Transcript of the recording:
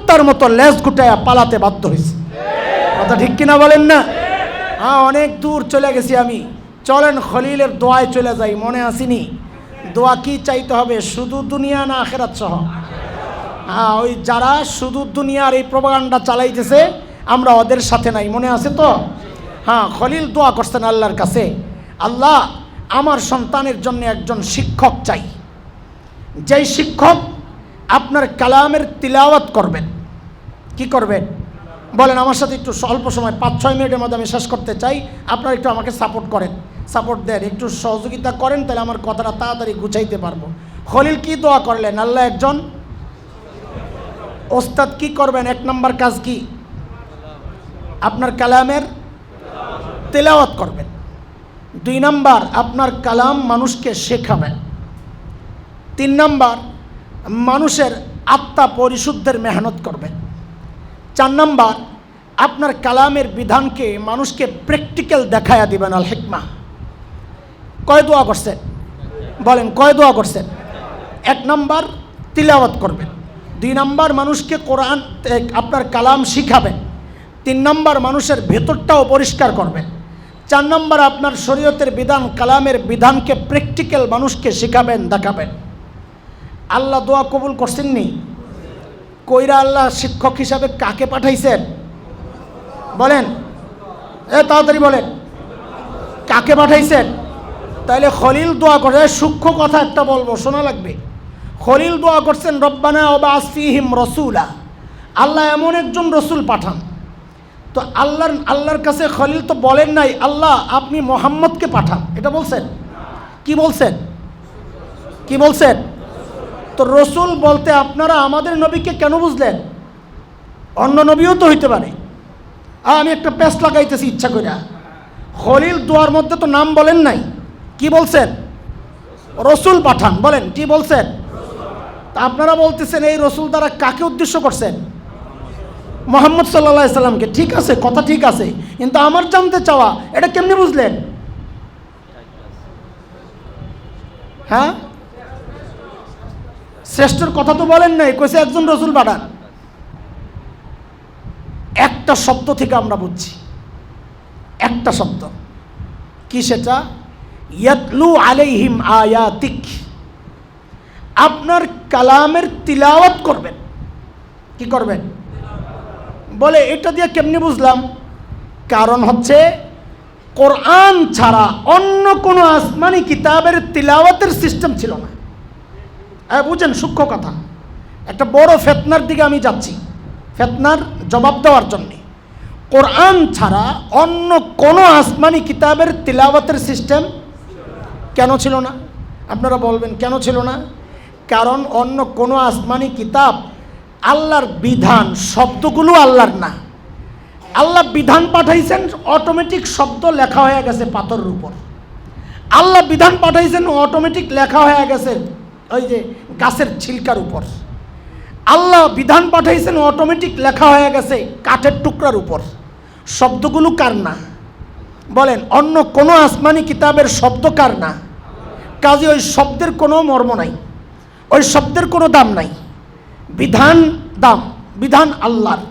কুত্তার মতো লেজ গুটায়া পালাতে বাধ্য হয়েছে। কথা ঠিক কিনা বলেন না? হ্যাঁ, অনেক দূর চলে গেছি আমি। চলেন খলিলের দোয়ায় চলে যাই। মনে আসিনি দোয়া কি চাইতে হবে? শুধু দুনিয়া না আখিরাত সহ? হ্যাঁ, ওই যারা শুধু দুনিয়ার এই প্রোপাগান্ডা চালাইতেছে আমরা ওদের সাথে নাই, মনে আছে তো? হ্যাঁ, খলিল দোয়া করছেন আল্লাহর কাছে, আল্লাহ আমার সন্তানের জন্য একজন শিক্ষক চাই, যেই শিক্ষক আপনার কালামের তিলাওয়াত করবেন। কি করবেন বলেন? আমার সাথে একটু অল্প সময় 5-6 মিনিটের মধ্যে আমি শেষ করতে চাই। আপনারা একটু আমাকে সাপোর্ট করেন, সাপোর্ট দেন, একটু সহযোগিতা করেন, তাহলে আমার কথাটা তাড়াতাড়ি গুছাইতে পারবো। খলিল কি দোয়া করলেন? আল্লাহ একজন ওস্তাদ কি করবেন? 1 নম্বর কাজ কি? আপনার কালামের তেলাওয়াত করবেন। 2 নম্বর, আপনার কালাম মানুষকে শেখাবেন। 3 নম্বর, মানুষের আত্মা পরিশুদ্ধের মেহনত করবেন। 4 নম্বর, আপনার কালামের বিধানকে মানুষকে প্র্যাকটিক্যাল দেখায়া দিবেন। আল হিকমা। কয় দোয়া করছেন বলেন? কয় দোয়া করছেন? 1 নম্বর তিলাওয়াত করবেন। 2 নম্বর, মানুষকে কোরআন আপনার কালাম শিখাবেন। 3 নম্বর, মানুষের ভেতরটাও পরিষ্কার করবেন। 4 নম্বর, আপনার শরীয়তের বিধান কালামের বিধানকে প্র্যাকটিক্যাল মানুষকে শেখাবেন, দেখাবেন। আল্লাহ দোয়া কবুল করছেন নি? কইরা আল্লাহ শিক্ষক হিসাবে কাকে পাঠাইছেন বলেন? তাড়াতাড়ি বলেন, কাকে পাঠাইছেন? তাইলে খলিল দোয়া করে, সূক্ষ্ম কথা একটা বলবো, শোনা লাগবে। খলিল দোয়া করছেন রব্বানা ওয়াবা'আস ফীহিম রাসূলা, আল্লাহ এমন একজন রসুল পাঠান। তো আল্লাহর কাছে খলিল তো বলেন নাই আল্লাহ আপনি মোহাম্মদকে পাঠান, এটা বলছেন? কি বলছেন? কি বলছেন? তো রসুল বলতে আপনারা আমাদের নবীকে কেন বুঝলেন? অন্য নবীও তো হইতে পারে। আমি একটা পেস লাগাইতেছি ইচ্ছা করে। খলিল দোয়ার মধ্যে তো নাম বলেন নাই, কি বলছেন? রসুল পাঠান। বলেন কি বলছেন? তা আপনারা বলতেছেন এই রসুল দ্বারা কাকে উদ্দেশ্য করছেন? মুহাম্মদ সাল্লাল্লাহু আলাইহি সাল্লামকে। ঠিক আছে, কথা ঠিক আছে, কিন্তু আমার জানতে চাওয়া এটা কেমনে বুঝলেন? হ্যাঁ, শ্রেষ্ঠর কথা তো বলেন নাই, কইছে একজন রসুল পাঠান। একটা শব্দ থেকে আমরা বুঝছি, একটা শব্দ কি সেটা? ইয়াতলু আলাইহিম আয়াতিক, আপনার কালামের তিলাওয়াত করবেন। কি করবেন বলে? এটা দিয়ে কেমনি বুঝলাম? কারণ হচ্ছে কোরআন ছাড়া অন্য কোনো আসমানি কিতাবের তিলাওয়াতের সিস্টেম ছিল না। বুঝেন সূক্ষ্ম কথা, একটা বড় ফিতনার দিকে আমি যাচ্ছি, ফিতনার জবাব দেওয়ার জন্য। কোরআন ছাড়া অন্য কোনো আসমানি কিতাবের তিলাওয়াতের সিস্টেম কেন ছিল না? আপনারা বলবেন কেন ছিল না? কারণ অন্য কোনো আসমানি কিতাব আল্লাহর বিধান শব্দগুলো আল্লাহর না। আল্লাহ বিধান পাঠাইছেন, অটোমেটিক শব্দ লেখা হয়ে গেছে পাথরের উপর। আল্লাহ বিধান পাঠাইছেন, অটোমেটিক লেখা হয়ে গেছে ওই যে গাছের ছিলকার উপর। আল্লাহ বিধান পাঠাইছেন, অটোমেটিক লেখা হয়ে গেছে কাঠের টুকরার উপর। শব্দগুলো কার না বলেন? অন্য কোনো আসমানি কিতাবের শব্দ কার না? কাজে ওই শব্দের কোনো মর্ম নাই, ওই শব্দের কোনো দাম নাই। বিধান দাম, বিধান আল্লাহর।